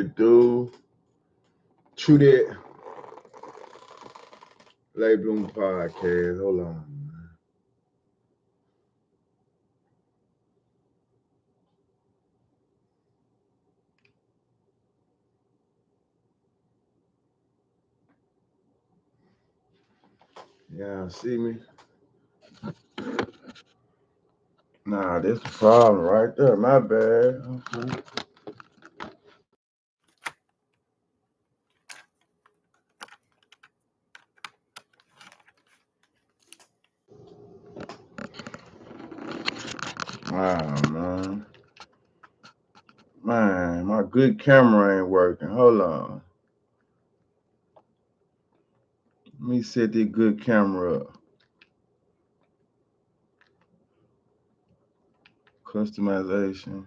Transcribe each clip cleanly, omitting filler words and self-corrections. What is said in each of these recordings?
it do? True that. Late Bloom Podcast. Hold on. Yeah, see me? Nah, that's the problem right there. My bad. Okay. Wow, man. Man, my good camera ain't working. Hold on. Let me set this good camera up. Customization.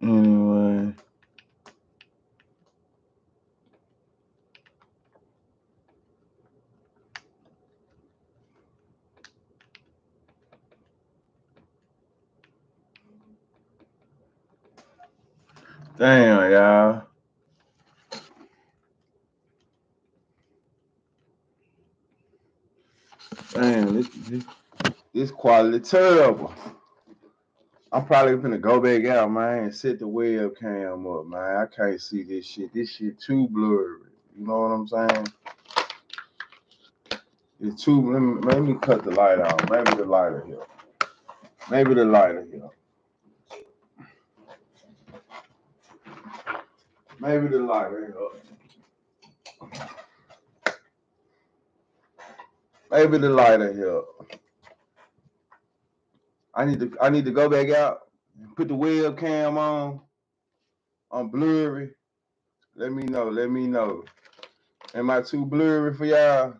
Anyway. Damn, y'all. Damn, this quality terrible. I'm probably gonna go back out, man, and set the webcam up, man. I can't see this shit. This shit too blurry. You know what I'm saying? It's too. Let me cut the light on. Maybe the lighter here. Maybe the lighter here. Maybe the lighter here. Maybe the lighter here. I need to go back out and put the webcam on. I'm blurry. Let me know. Let me know. Am I too blurry for y'all?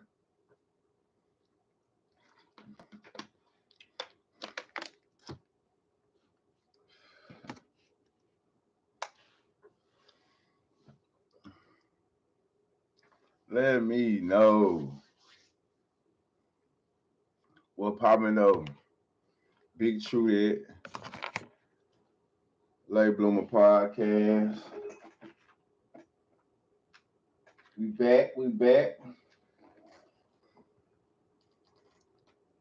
Let me know. What popping up? Big True That. Late Bloomer Podcast. We back.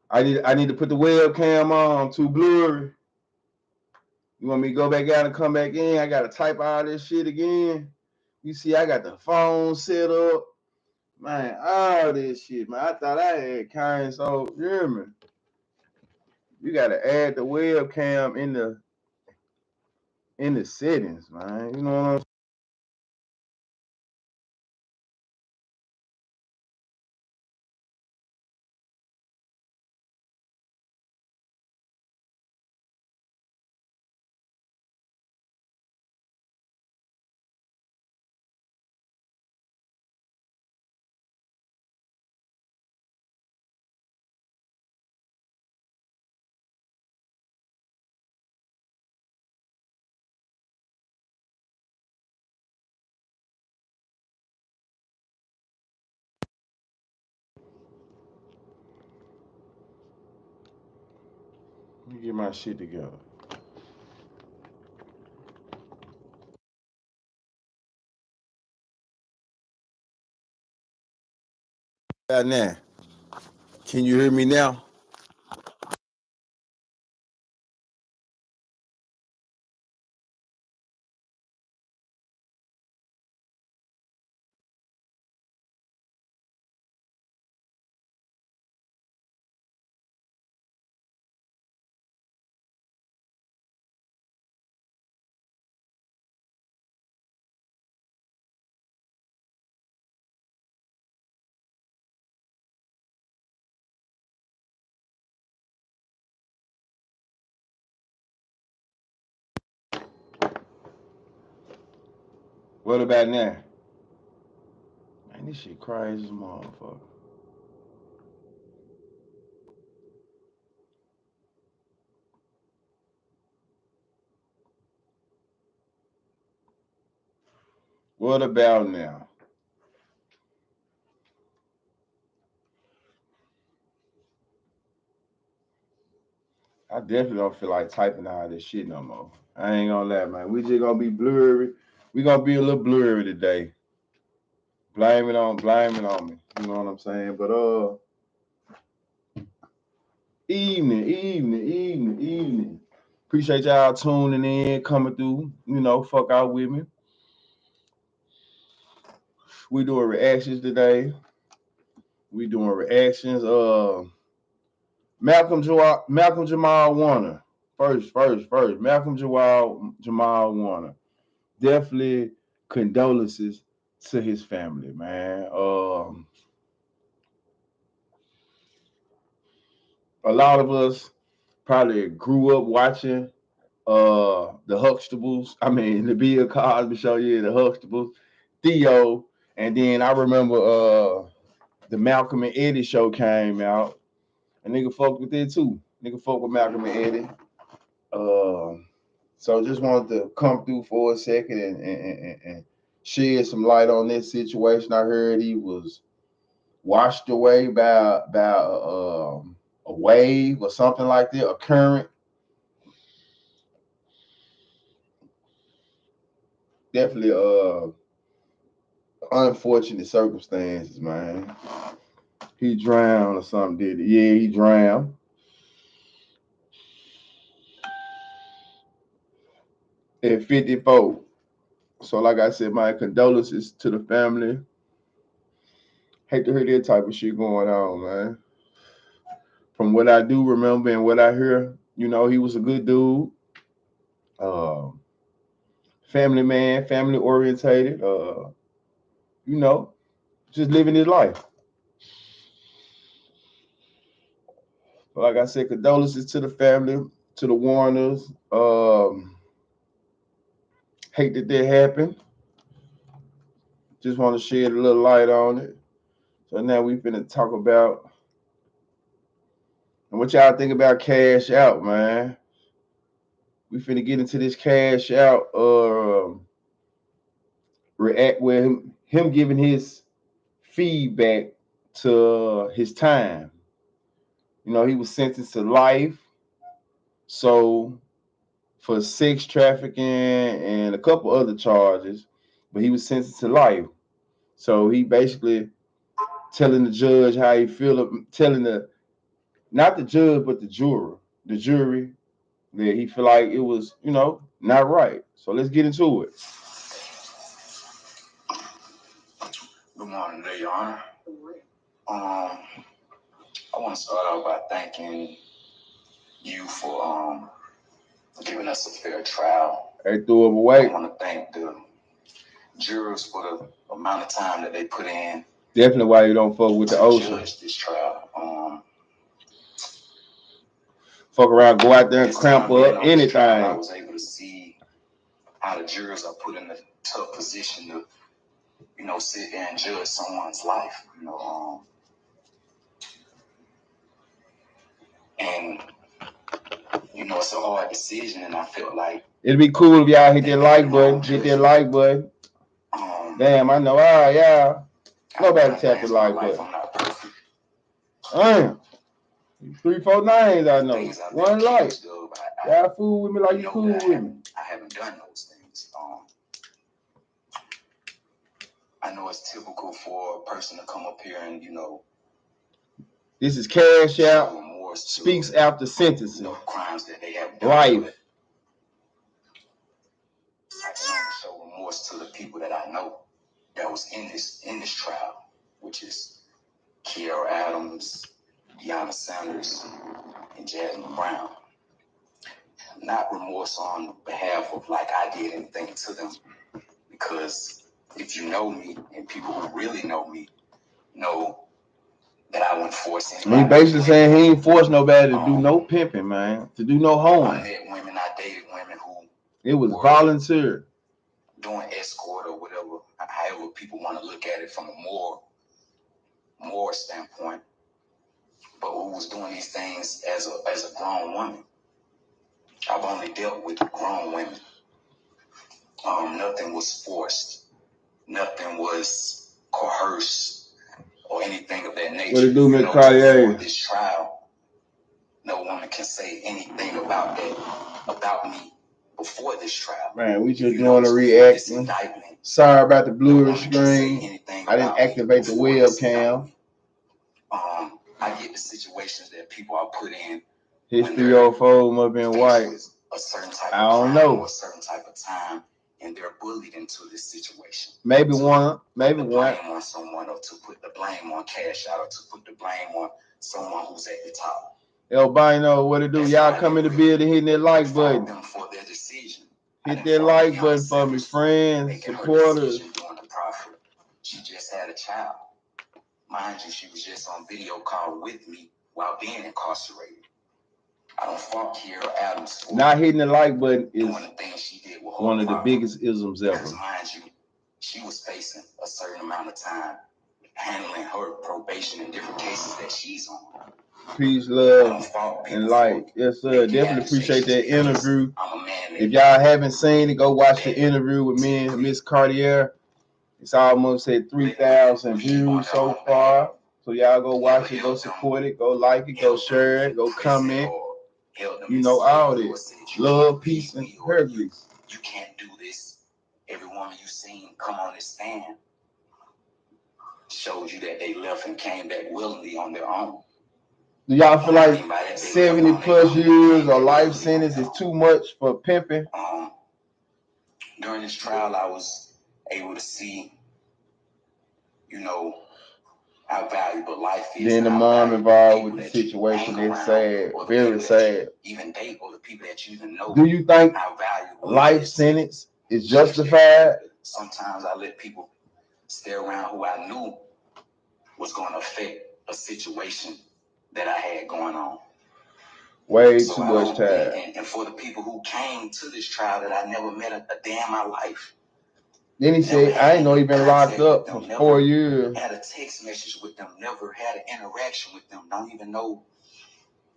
I need to put the webcam on. I'm too blurry. You want me to go back out and come back in? I gotta type all this shit again. You see, I got the phone set up. Man, all this shit, man. I thought I had kind, so you hear me? You gotta add the webcam in the settings, man. You know what I'm saying? Let me get my shit together. Now, can you hear me now? What about now? Man, this shit crazy as a motherfucker. What about now? I definitely don't feel like typing all this shit no more. I ain't gonna lie, man. We just gonna be blurry. We're gonna be a little blurry today. Blame it on me. You know what I'm saying? But evening. Appreciate y'all tuning in, coming through, fuck out with me. We doing reactions today. We doing reactions. Malcolm Jamal Warner. First. Malcolm Jamal Warner. Definitely condolences to his family, man. A lot of us probably grew up watching the Huxtables. I mean, the Bill Cosby show, yeah, the Huxtables, Theo, and then I remember the Malcolm and Eddie show came out, and nigga fucked with it too. Nigga fucked with Malcolm and Eddie. So just wanted to come through for a second and shed some light on this situation. I heard he was washed away by a wave or something like that, a current. Definitely unfortunate circumstances, man. He drowned or something, did it? Yeah, he drowned. At 54. So like I said, my condolences to the family. Hate to hear that type of shit going on, man. From what I do remember and what I hear, he was a good dude. Family man, family orientated, just living his life. But like I said, condolences to the family, to the Warners. Hate that happened. Just want to shed a little light on it. So now we finna talk about and what y'all think about cash out, man. We finna get into this cash out react with him giving his feedback to his time. He was sentenced to life. So for sex trafficking and a couple other charges, but he was sentenced to life. So he basically telling the judge how he feel, telling not the judge but the jury that he feel like it was, not right. So let's get into it. Good morning, Your Honor. I want to start out by thanking you for giving us a fair trial. They threw him away. I want to thank the jurors for the amount of time that they put in. Definitely why you don't fuck with the ocean. Judge this trial. Fuck around, go out there and cramp up anything. Trial, I was able to see how the jurors are put in a tough position to, sit there and judge someone's life. And it's a hard decision, and I felt like it'd be cool if y'all hit that like button. Hit that like button. Damn, I know. Yeah. Nobody tap the like button. I'm not perfect. Damn. 3, 4 names I know. One like. Y'all fool with me like you cool with me. I haven't done those things. I know it's typical for a person to come up here and, this is cash out. Speaks after sentencing. Crimes that they have done. Life. I can only show remorse to the people that I know that was in this trial, which is Kiara Adams, Deanna Sanders, and Jasmine Brown. Not remorse on behalf of like I did anything to them, because if you know me and people who really know me know that I wouldn't force anybody. He basically saying he ain't forced nobody to do no pimping, man, to do no hoeing. I met women, I dated women who it was volunteer, doing escort or whatever, however people want to look at it from a more standpoint, but who was doing these things as a grown woman. I've only dealt with grown women. Nothing was forced. Nothing was coerced or anything of that nature. What it do, Miss Cartier? This trial, no woman can say anything about that, about me, before this trial. Man, we just doing a reaction. Sorry about the blurry screen. I didn't activate the webcam. I get the situations that people are put in. History of fold must have been white. A certain type I don't know. Or a certain type of time, and they're bullied into this situation. Maybe one. Maybe one. Blame on someone, or to put the blame on Cash Out, or to put the blame on someone who's at the top. Everybody know what to do. Y'all come in the building, hitting that like button. Them for their decision. Hit that like button for me, friends, supporters. She just had a child. Mind you, she was just on video call with me while being incarcerated. I don't fault Kiera Adams for not hitting the like button is doing the things she did with one of the biggest isms ever. Because mind you, she was facing a certain amount of time handling her probation in different cases that she's on. Peace, love, and light. Yes, sir. Definitely appreciate that interview. If y'all haven't seen it, go watch the interview with me and Miss Cartier. It's almost at 3,000 views so far. So y'all go watch it, go support it, go like it, go share it, go comment. You know, all this. Love, peace, and Hercules. You can't do this. Every woman you seen come on this stand showed you that they left and came back willingly on their own. Do y'all feel like 70 plus years or life sentence is too much for pimping? During this trial, I was able to see, you know, how valuable life is. Then the mom involved with the situation is sad, very sad. Even date or the people that you even know. Do you think life sentence is justified? Sometimes I let people stay around who I knew was going to affect a situation that I had going on. Way too much time. And for the people who came to this trial that I never met a day in my life. Then he said, I ain't know he been locked up for 4 years. Had a text message with them, never had an interaction with them, don't even know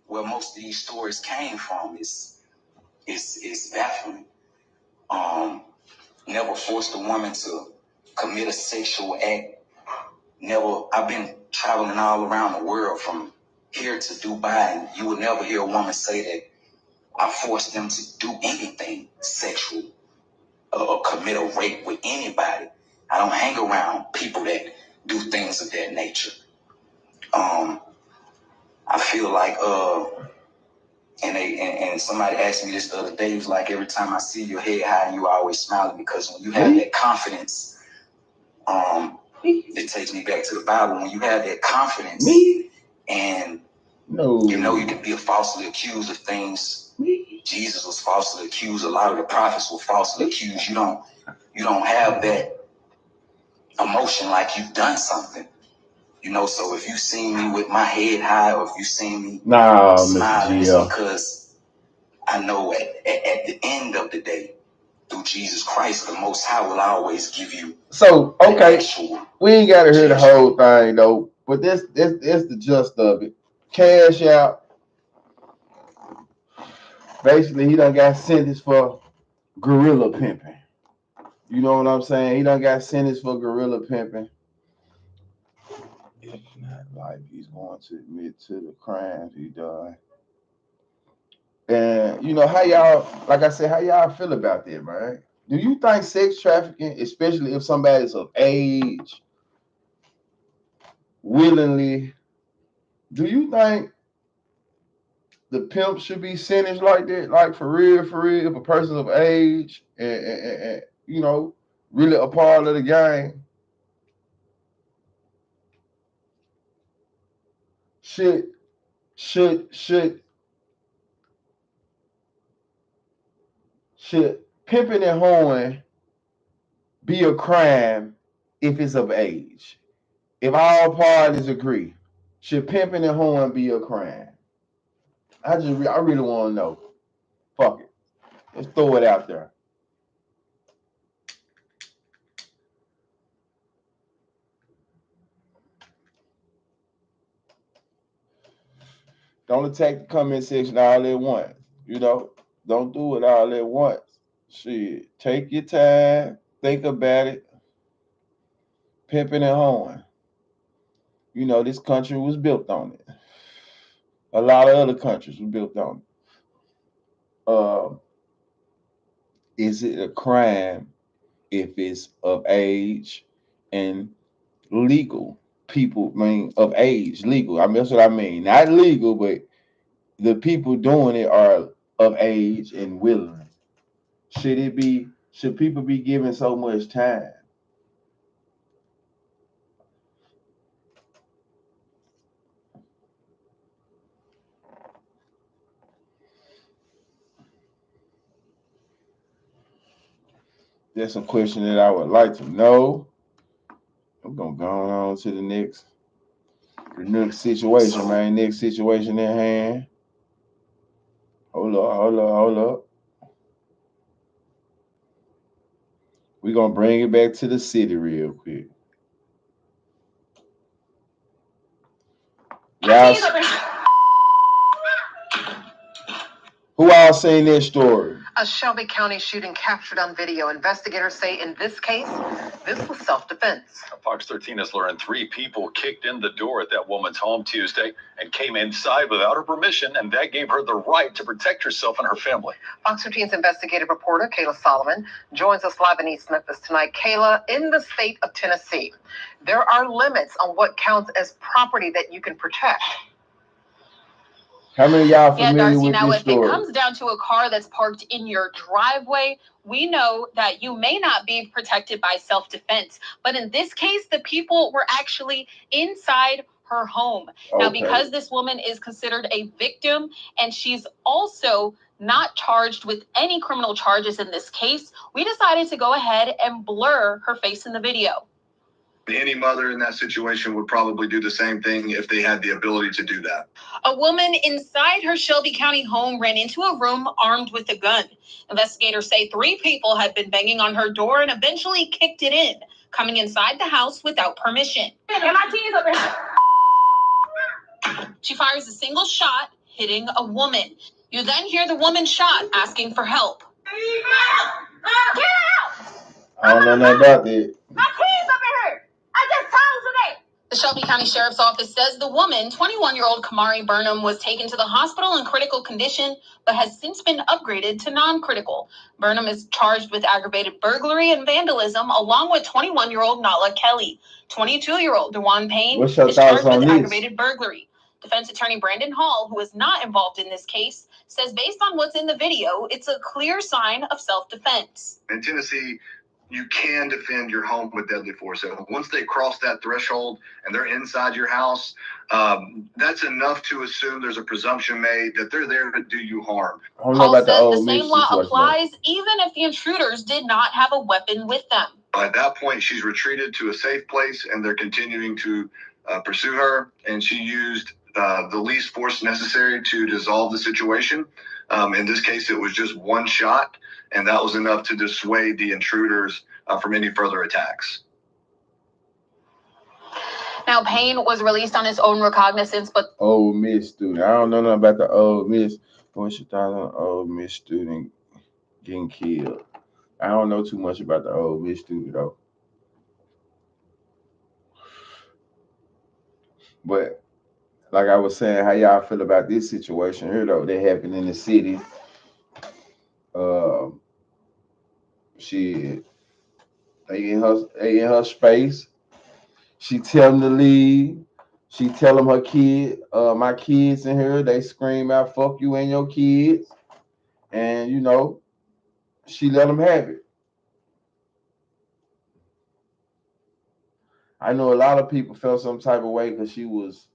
where most of these stories came from. It's baffling. Never forced a woman to commit a sexual act. Never. I've been traveling all around the world from here to Dubai, and you would never hear a woman say that I forced them to do anything sexual or commit a rape with anybody. I don't hang around people that do things of that nature. I feel like and somebody asked me this the other day. It was like, every time I see your head high and you always smiling, because when you have that confidence, it takes me back to the Bible. When you have that confidence, and you know you can be falsely accused of things. Jesus was falsely accused. A lot of the prophets were falsely accused. You don't have that emotion like you've done something. You know, so if you see me with my head high, or if you see me smiling, it's because I know at the end of the day, through Jesus Christ, the Most High will always give you. So, okay, we ain't got to hear the whole thing, though. But this the gist of it. Cash Out. Basically, he done got sentenced for gorilla pimping. You know what I'm saying? He done got sentenced for gorilla pimping. If not life, he's going to admit to the crimes he done. And you know how y'all, like I said, how y'all feel about that, man? Do you think sex trafficking, especially if somebody's of age, willingly, do you think the pimp should be sentenced like that? Like for real, if a person's of age and you know, really a part of the game? Should pimping and hoeing be a crime if it's of age? If all parties agree, should pimping and hoeing be a crime? I really want to know. Fuck it. Let's throw it out there. Don't attack the comment section all at once. You know, don't do it all at once. Shit, take your time, think about it. Pimping and hoeing. You know, this country was built on it. A lot of other countries were built on it. is it a crime if it's of age and legal? People, I mean, of age, legal. I mean, that's what I mean. Not legal, but the people doing it are of age and willing. Should people be given so much time? That's a question that I would like to know. I'm gonna go on to the next situation, man. Next situation at hand. Hold up. We're gonna bring it back to the city real quick. Y'all, who all seen this story? A Shelby County shooting captured on video. Investigators say in this case, this was self-defense. Fox 13 has learned 3 people kicked in the door at that woman's home Tuesday and came inside without her permission, and that gave her the right to protect herself and her family. Fox 13's investigative reporter, Kayla Solomon, joins us live in East Memphis tonight. Kayla, in the state of Tennessee, there are limits on what counts as property that you can protect. How many of y'all familiar Darcy, with now this if story? it comes down to a car that's parked in your driveway, we know that you may not be protected by self-defense. But in this case, the people were actually inside her home. Okay. Now, because this woman is considered a victim and she's also not charged with any criminal charges in this case, we decided to go ahead and blur her face in the video. Any mother in that situation would probably do the same thing if they had the ability to do that. A woman inside her Shelby County home ran into a room armed with a gun. Investigators say 3 people had been banging on her door and eventually kicked it in, coming inside the house without permission. She fires a single shot, hitting a woman. You then hear the woman shot, asking for help. I don't know nothing about that. My kids up in here. I just told you that. The Shelby County Sheriff's Office says the woman, 21-year-old Kamari Burnham, was taken to the hospital in critical condition, but has since been upgraded to non-critical. Burnham is charged with aggravated burglary and vandalism, along with 21-year-old Nala Kelly. 22-year-old DeJuan Payne is charged with aggravated burglary. Defense attorney Brandon Hall, who is not involved in this case, says based on what's in the video, it's a clear sign of self-defense. In Tennessee, you can defend your home with deadly force. So once they cross that threshold and they're inside your house, that's enough to assume there's a presumption made that they're there to do you harm. Hall says the same law applies even if the intruders did not have a weapon with them. At that point, she's retreated to a safe place and they're continuing to pursue her. And she used the least force necessary to dissolve the situation. In this case, it was just one shot. And that was enough to dissuade the intruders from any further attacks. Now, Payne was released on his own recognizance, but Ole Miss student. I don't know nothing about the Ole Miss. What's your thought on Ole Miss student getting killed? I don't know too much about the Ole Miss student though. But like I was saying, how y'all feel about this situation here though? That happened in the city. They in her space. She tell them to leave. She tell them her kid, my kids in here, they scream out, fuck you and your kids. And, you know, she let them have it. I know a lot of people felt some type of way because she was,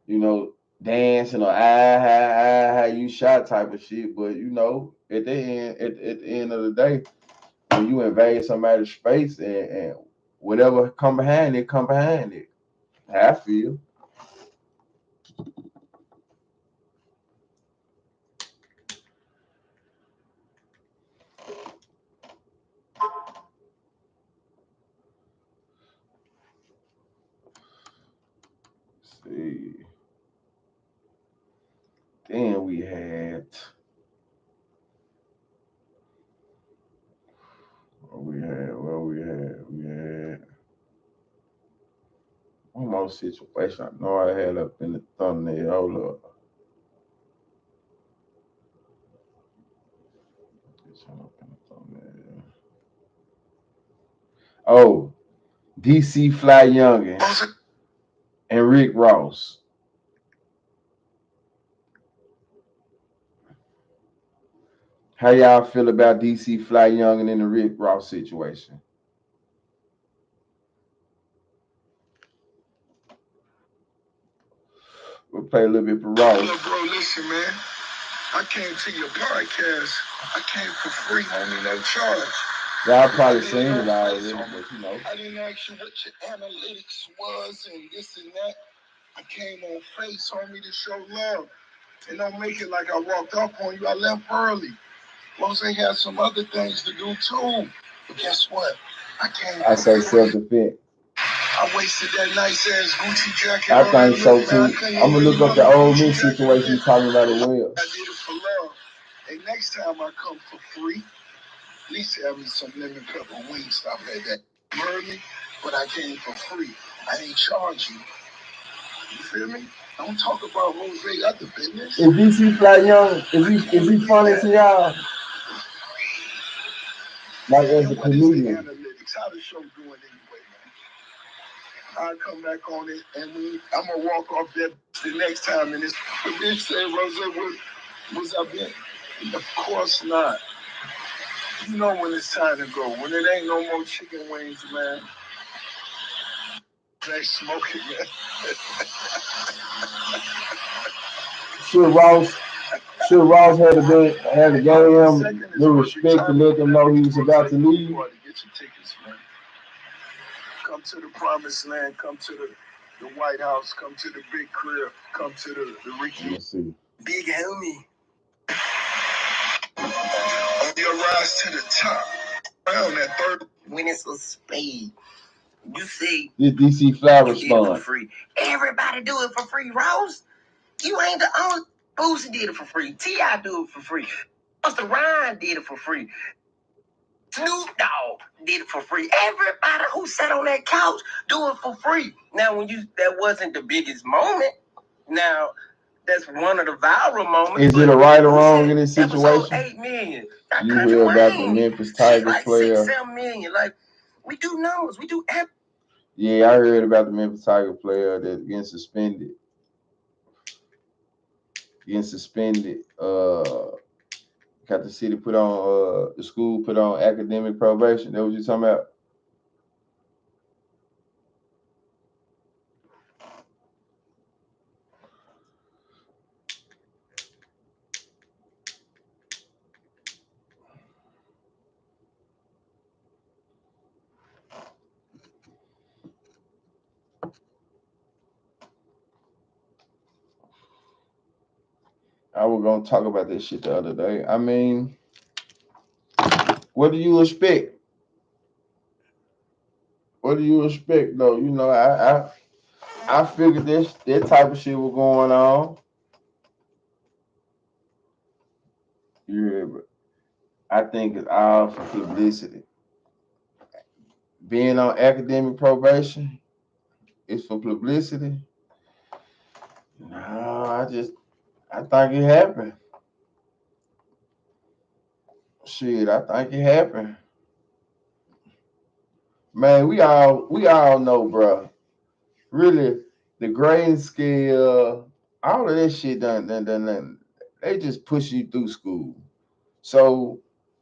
you know, dancing or how you shot type of shit. But, you know, at the end of the day, when you invade somebody's space and whatever come behind it, come behind it. How I feel. See. Then we had we had one more situation. I know I had up in the thumbnail. Hold up. This one up in the thumbnail. Oh, DC Fly Youngin and Rick Ross. How y'all feel about DC Fly Youngin and the Rick Ross situation? We'll play a little bit for Ross. Look, bro, listen, man. I came to your podcast. I came for free, homie, no charge. Y'all probably seen it already, but you know. I didn't ask you what your analytics was and this and that. I came on face, homie, to show love. And don't make it like I walked up on you. I left early. Rose had some other things to do too. But guess what? I say self-defense. I wasted that nice ass Gucci jacket. I think so too. I'm gonna look up the old Miss situation you talking about it well. I did it for love. Hey, next time I come for free, at least have me some lemon pepper wings. Stop at that. You heard me? But I came for free. I ain't charge you. You feel me? Don't talk about Rose got the business. Is DC Fly Young? Is he funny to y'all? Like as a comedian. How the show doing anyway, man? I'll come back on it, and I'm gonna walk off that the next time. And this bitch say, Rose, was I been? Of course not. You know when it's time to go. When it ain't no more chicken wings, man. They smoking, man. Should Ross had to give him the respect to let them know he was about to leave? Get your tickets, man. Come to the promised land. Come to the White House. Come to the big crib. Come to the Ricky. Let's see. Big homie. On your rise to the top. Around that third. When it's a spade. You see. This DC Fly response. Free. Everybody do it for free, Rose. You ain't the only. Boosie did it for free. T.I. do it for free. Busta Rhymes did it for free. Snoop Dogg did it for free. Everybody who sat on that couch do it for free. Now, that wasn't the biggest moment. Now, that's one of the viral moments. Is it a right or wrong in this situation? 8 million. You hear about the Memphis Tigers like player? 6-7 million. Like, we do numbers. We do everything. Yeah, I heard about the Memphis Tiger player that's getting suspended. Got the city put on the school put on academic probation. That what you talking about? I was gonna talk about this shit the other day. I mean, what do you expect? What do you expect though? You know, I figured that type of shit was going on. Yeah, but I think it's all for publicity. Being on academic probation is for publicity. No, I think it happened. Shit, I think it happened. Man, we all know, bro. Really, the grading scale, all of that shit done. They just push you through school. So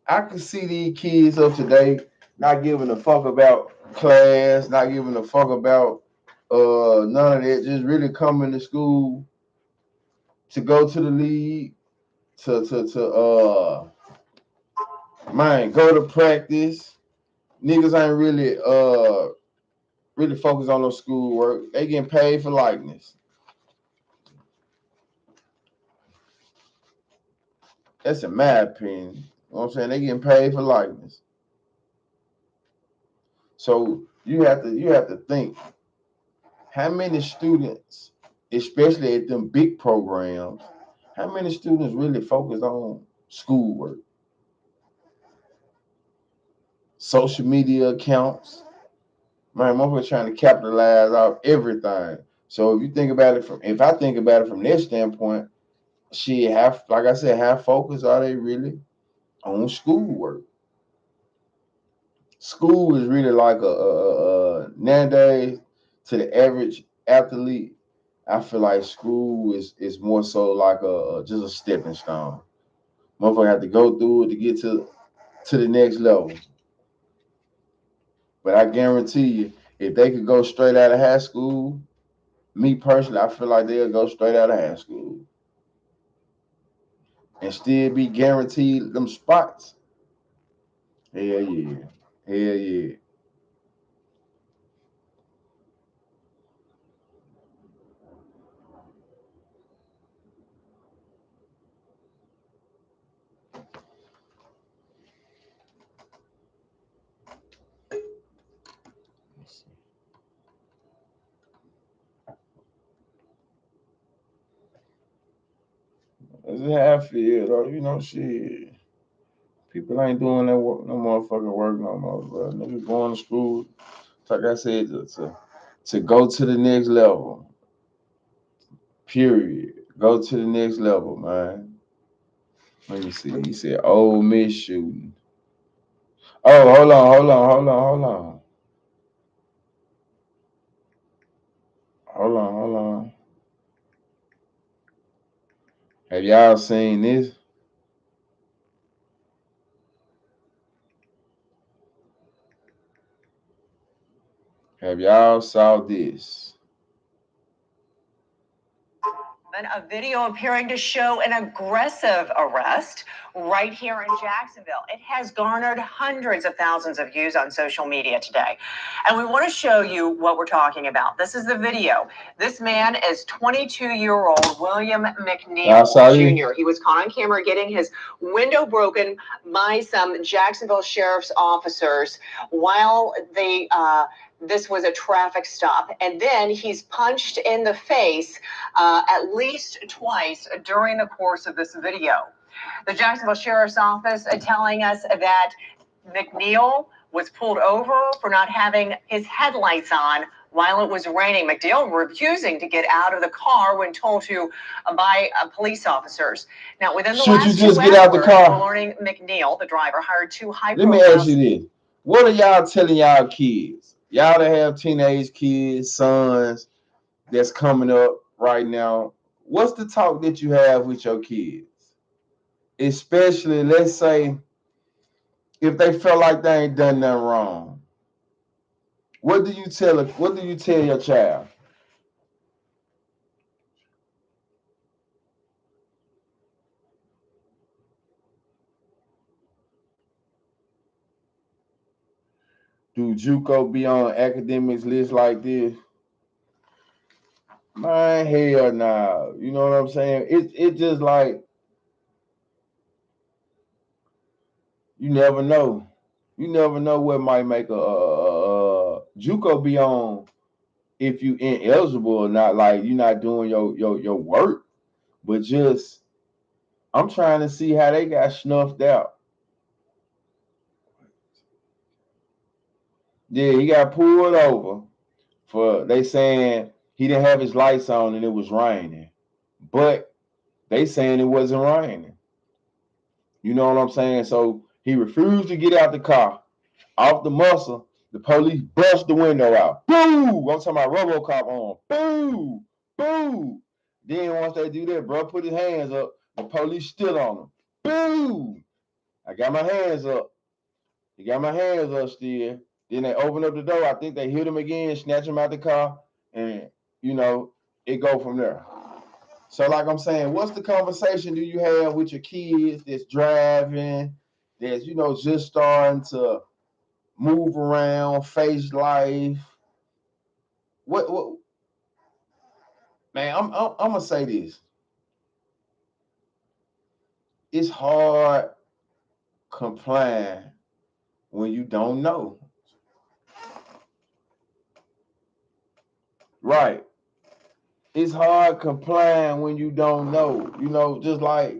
I can see these kids of today not giving a fuck about class, not giving a fuck about none of that. Just really coming to school to go to the league, to go to practice. Niggas ain't really focused on no schoolwork. They getting paid for likeness. That's in my opinion. You know what I'm saying? They getting paid for likeness. So you have to think how many students, especially at them big programs, how many students really focus on schoolwork? Social media accounts. Man, motherfuckers trying to capitalize off everything. So if I think about it from their standpoint, shit, like I said, how focused are they really on schoolwork? school is really like a nowadays to the average athlete. I feel like school is more so like a just a stepping stone. Motherfucker have to go through it to get to the next level. But I guarantee you, if they could go straight out of high school, me personally, I feel like they'll go straight out of high school and still be guaranteed them spots. Hell yeah. Hell yeah. That's how I feel, though. You know, shit. People ain't doing that work, no motherfucking work no more, bro. Niggas going to school, like I said, to go to the next level. Period. Go to the next level, man. Let me see. He said, "Ole Miss shooting." Oh, hold on. Have y'all seen this? Have y'all saw this? A video appearing to show an aggressive arrest right here in Jacksonville. It has garnered hundreds of thousands of views on social media today. And we want to show you what we're talking about. This is the video. This man is 22-year-old William McNeil Jr. He was caught on camera getting his window broken by some Jacksonville sheriff's officers while they this was a traffic stop. And then he's punched in the face at least twice during the course of this video. The Jacksonville Sheriff's Office telling us that McNeil was pulled over for not having his headlights on while it was raining. McNeil refusing to get out of the car when told to by police officers. Now, within the last 2 hours, we're learning McNeil, the driver, hired two high-profile... Let me ask you this. What are y'all telling y'all kids? Y'all that have teenage kids, sons that's coming up right now. What's the talk that you have with your kids? Especially, let's say, if they feel like they ain't done nothing wrong. What do you tell your child? Do JUCO be on academics list like this? Man, hell nah. You know what I'm saying? It's just like you never know. You never know what might make a JUCO be on if you ineligible or not. Like you're not doing your work, but just I'm trying to see how they got snuffed out. Yeah, he got pulled over for they saying he didn't have his lights on and it was raining, but they saying it wasn't raining. You know what I'm saying? So he refused to get out the car. Off the muscle, the police bust the window out. Boo! I'm talking about RoboCop on. Boo! Boo! Then once they do that, bro, put his hands up. The police still on him. Boo! I got my hands up. He got my hands up still. Then they open up the door. I think they hit him again, snatch him out the car, and it go from there. So, like I'm saying, what's the conversation do you have with your kids that's driving, that's just starting to move around, face life? What man, I'm gonna say this. It's hard complying when you don't know. Right. It's hard complying when you don't know. Just like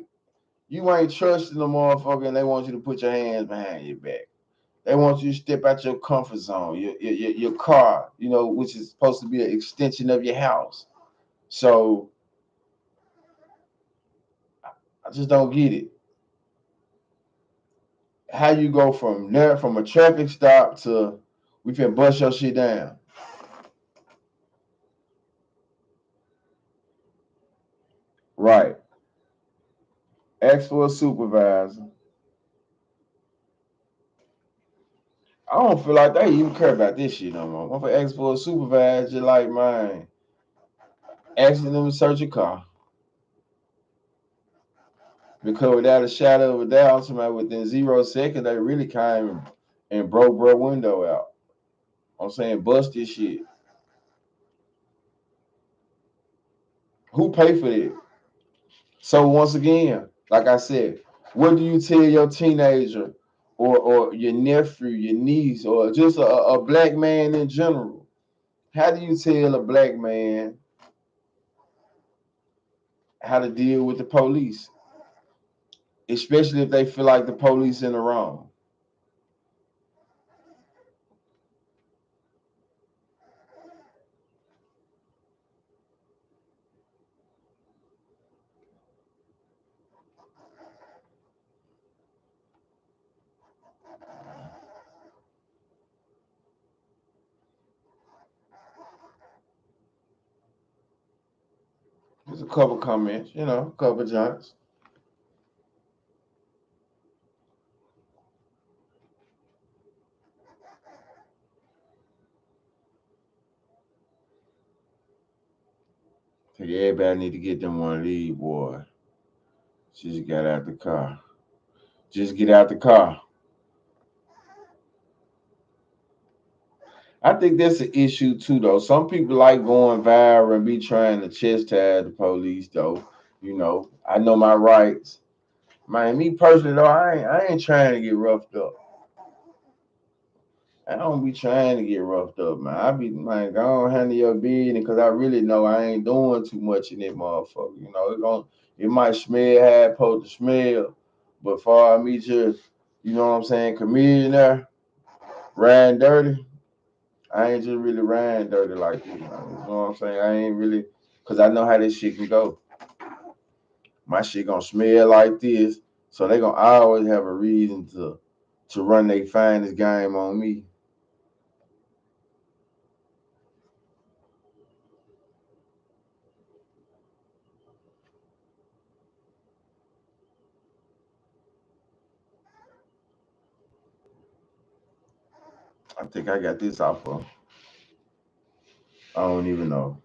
you ain't trusting the motherfucker and they want you to put your hands behind your back. They want you to step out your comfort zone, your car, which is supposed to be an extension of your house. So I just don't get it. how you go from there, from a traffic stop to we finna bust your shit down. Right. Ask for a supervisor. I don't feel like they even care about this shit no more. I'm gonna ask for a supervisor like mine. Asking them to search a car. Because without a shadow of a doubt, somebody within 0 seconds, they really came and broke bro window out. I'm saying bust this shit. Who pay for it? So once again, like I said, what do you tell your teenager or your nephew, your niece, or just a black man in general? How do you tell a black man how to deal with the police? Especially if they feel like the police in the wrong. There's a couple comments, a couple joints. Think everybody need to get them one of these, boy. Just got out the car. Just get out the car. I think that's an issue too, though. Some people like going viral and be trying to chastise the police, though. I know my rights. Man, me personally though, I ain't trying to get roughed up. I don't be trying to get roughed up, man. I be man, go on handle your business because I really know I ain't doing too much in that motherfucker. It might smell how it's supposed to smell, but for me just, what I'm saying, comedian there, riding dirty. I ain't just really riding dirty like this, man. You know what I'm saying? I ain't really, because I know how this shit can go. My shit gonna smell like this, so they gonna always have a reason to run their finest game on me. I think I got this off of, I don't even know.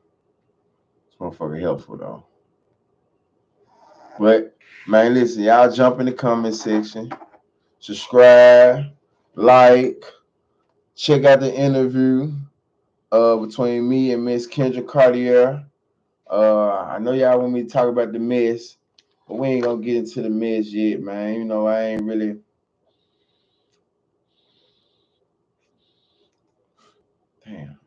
This motherfucker helpful though. But man, listen, y'all jump in the comment section, subscribe, like, check out the interview between me and Miss Kendra Cartier. I know y'all want me to talk about the mess, but we ain't gonna get into the mess yet, man. I ain't really. Damn.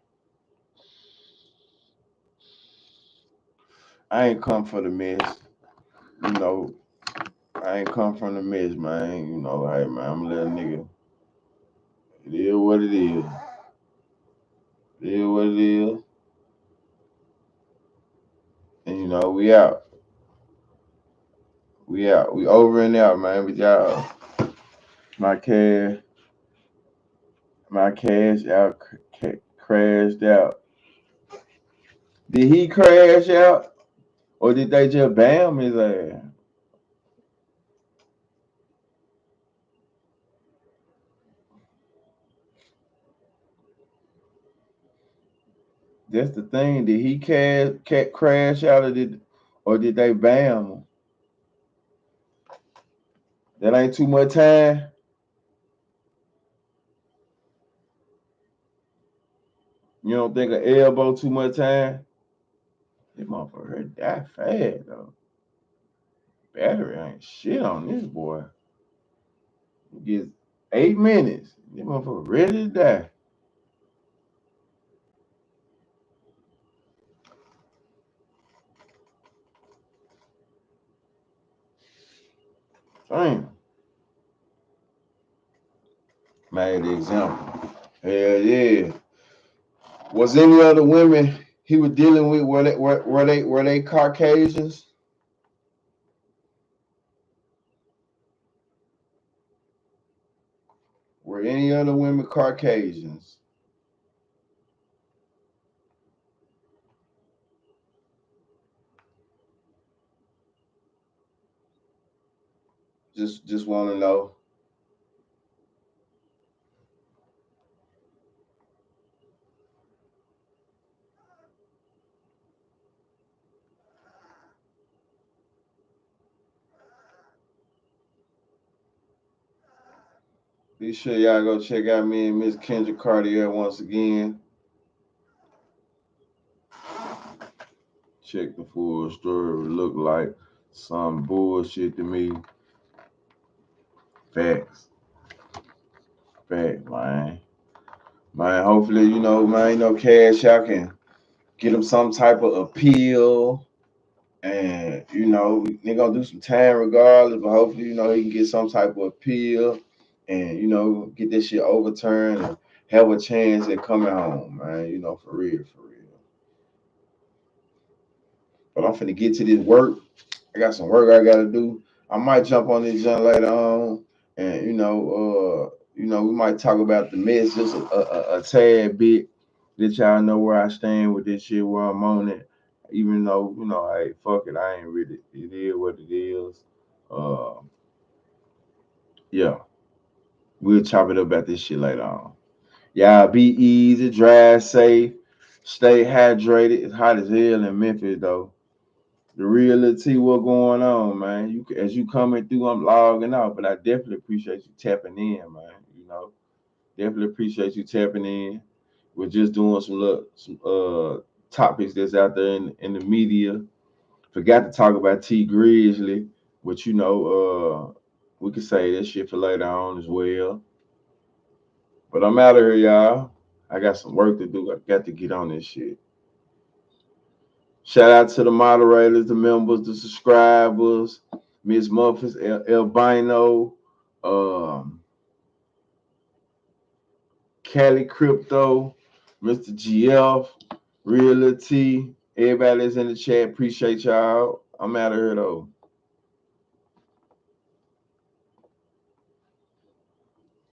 I ain't come for the mess. I ain't come from the mess, man. Hey, man, I'm a little nigga. It is what it is. It is what it is. And, we out. We out. We over and out, man. But y'all, my cash out crashed out. Did he crash out? Or did they just bam his ass? That's the thing. Did he crash out or did they bam him? That ain't too much time. You don't think an elbow too much time? This motherfucker that fast though. Battery ain't shit on this boy. He gets 8 minutes. This motherfucker ready to die. Damn. Made the example. Hell yeah. Was any other women he was dealing with were they Caucasians? Were any other women Caucasians? Just want to know. Be sure y'all go check out me and Miss Kendra Cartier once again. Check the full story. It look like some bullshit to me. Facts. Facts, man. Man, hopefully, man, Cash out can get them some type of appeal. And, they're going to do some time regardless, but hopefully, he can get some type of appeal and, get this shit overturned and have a chance at coming home, man, for real, for real. But I'm finna get to this work. I got some work I gotta do. I might jump on this junk later on, and we might talk about the mess just a tad bit. Let y'all know where I stand with this shit, where I'm on it. Even though hey, fuck it, I ain't really. It is what it is. Uh, yeah, we'll chop it up about this shit later on. Y'all be easy, drive safe, stay hydrated. It's hot as hell in Memphis though. The reality, what going on, man. As you coming through, I'm logging out, but I definitely appreciate you tapping in, man. Definitely appreciate you tapping in. We're just doing some topics that's out there in the media. Forgot to talk about T Grizzly, which we could say that shit for later on as well. But I'm out of here, y'all. I got some work to do. I got to get on this shit. Shout out to the moderators, the members, the subscribers, Miss Memphis, Albino, Cali Crypto, Mr. GF, Reality, everybody that's in the chat. Appreciate y'all. I'm out of here though.